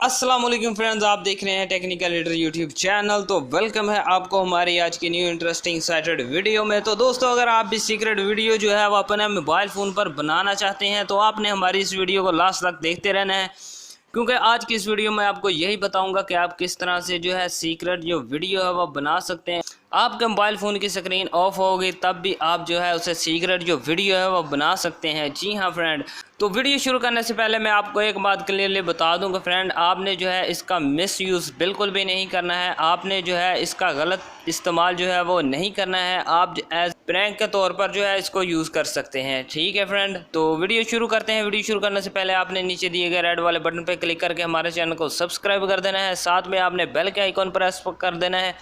अस्सलाम वालेकुम फ्रेंड्स, आप देख रहे हैं टेक्निकल लीडर यूट्यूब चैनल। तो वेलकम है आपको हमारी आज की न्यू इंटरेस्टिंग एक्साइटेड वीडियो में। तो दोस्तों, अगर आप भी सीक्रेट वीडियो जो है वो अपने मोबाइल फ़ोन पर बनाना चाहते हैं तो आपने हमारी इस वीडियो को लास्ट तक देखते रहना है, क्योंकि आज की इस वीडियो में आपको यही बताऊंगा कि आप किस तरह से जो है सीक्रेट जो वीडियो है वो बना सकते हैं। आपके मोबाइल फ़ोन की स्क्रीन ऑफ होगी तब भी आप जो है उसे सीक्रेट जो वीडियो है वो बना सकते हैं। जी हाँ फ्रेंड, तो वीडियो शुरू करने से पहले मैं आपको एक बात क्लियरली बता दूं कि फ्रेंड, आपने जो है इसका मिसयूज़ बिल्कुल भी नहीं करना है। आपने जो है इसका गलत इस्तेमाल जो है वो नहीं करना है। आप एज प्रैंक के तौर पर जो है इसको यूज़ कर सकते हैं। ठीक है फ्रेंड, तो वीडियो शुरू करते हैं। वीडियो शुरू करने से पहले आपने नीचे दिए गए रेड वाले बटन पर क्लिक करके हमारे चैनल को सब्सक्राइब कर देना है। साथ में आपने बेल के आइकॉन प्रेस कर देना है,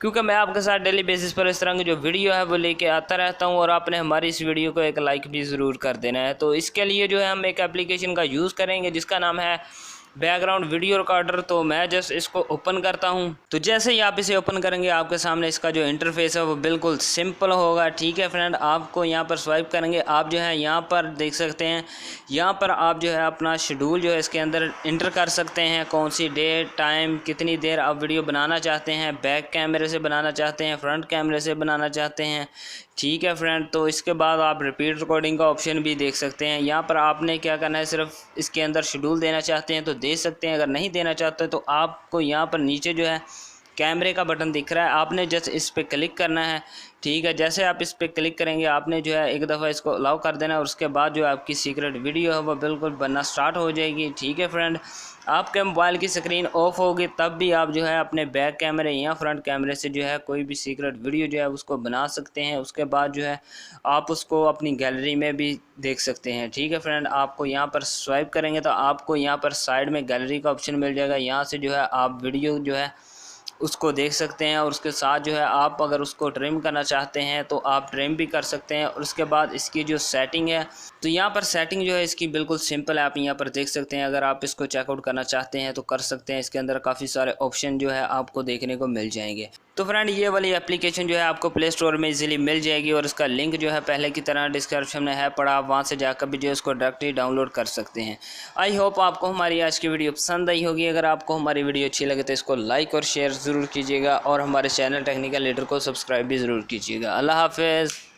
क्योंकि मैं आपके साथ डेली बेसिस पर इस तरह की जो वीडियो है वो लेके आता रहता हूं। और आपने हमारी इस वीडियो को एक लाइक भी ज़रूर कर देना है। तो इसके लिए जो है हम एक एप्लीकेशन का यूज़ करेंगे जिसका नाम है बैकग्राउंड वीडियो रिकॉर्डर। तो मैं जस्ट इसको ओपन करता हूं। तो जैसे ही आप इसे ओपन करेंगे आपके सामने इसका जो इंटरफेस है वो बिल्कुल सिंपल होगा। ठीक है फ्रेंड, आपको यहां पर स्वाइप करेंगे, आप जो है यहां पर देख सकते हैं, यहां पर आप जो है अपना शेड्यूल जो है इसके अंदर इंटर कर सकते हैं। कौन सी डेट, टाइम, कितनी देर आप वीडियो बनाना चाहते हैं, बैक कैमरे से बनाना चाहते हैं, फ्रंट कैमरे से बनाना चाहते हैं। ठीक है फ्रेंड, तो इसके बाद आप रिपीट रिकॉर्डिंग का ऑप्शन भी देख सकते हैं। यहाँ पर आपने क्या करना है, सिर्फ इसके अंदर शेड्यूल देना चाहते हैं तो दे सकते हैं, अगर नहीं देना चाहते तो आपको यहाँ पर नीचे जो है कैमरे का बटन दिख रहा है, आपने जस्ट इस पर क्लिक करना है। ठीक है, जैसे आप इस पर क्लिक करेंगे आपने जो है एक दफ़ा इसको अलाउ कर देना है और उसके बाद जो आपकी सीक्रेट वीडियो है वो बिल्कुल बनना स्टार्ट हो जाएगी। ठीक है फ्रेंड, आपके मोबाइल की स्क्रीन ऑफ होगी तब भी आप जो है अपने बैक कैमरे या फ्रंट कैमरे से जो है कोई भी सीक्रेट वीडियो जो है उसको बना सकते हैं। उसके बाद जो है आप उसको अपनी गैलरी में भी देख सकते हैं। ठीक है फ्रेंड, आपको यहाँ पर स्वाइप करेंगे तो आपको यहाँ पर साइड में गैलरी का ऑप्शन मिल जाएगा। यहाँ से जो है आप वीडियो जो है उसको देख सकते हैं और उसके साथ जो है आप अगर उसको ट्रिम करना चाहते हैं तो आप ट्रिम भी कर सकते हैं। और उसके बाद इसकी जो सेटिंग है, तो यहाँ पर सेटिंग जो है इसकी बिल्कुल सिंपल है, आप यहाँ पर देख सकते हैं। अगर आप इसको चेकआउट करना चाहते हैं तो कर सकते हैं। इसके अंदर काफ़ी सारे ऑप्शन जो है आपको देखने को मिल जाएंगे। तो फ्रेंड, ये वाली एप्लीकेशन जो है आपको प्ले स्टोर में इजीली मिल जाएगी और इसका लिंक जो है पहले की तरह डिस्क्रिप्शन में है पड़ा, आप वहाँ से जाकर भी जो है इसको डायरेक्टली डाउनलोड कर सकते हैं। आई होप आपको हमारी आज की वीडियो पसंद आई होगी। अगर आपको हमारी वीडियो अच्छी लगे तो इसको लाइक और शेयर ज़रूर कीजिएगा और हमारे चैनल टेक्निकल लीडर को सब्सक्राइब भी ज़रूर कीजिएगा। अल्लाह हाफ़िज़।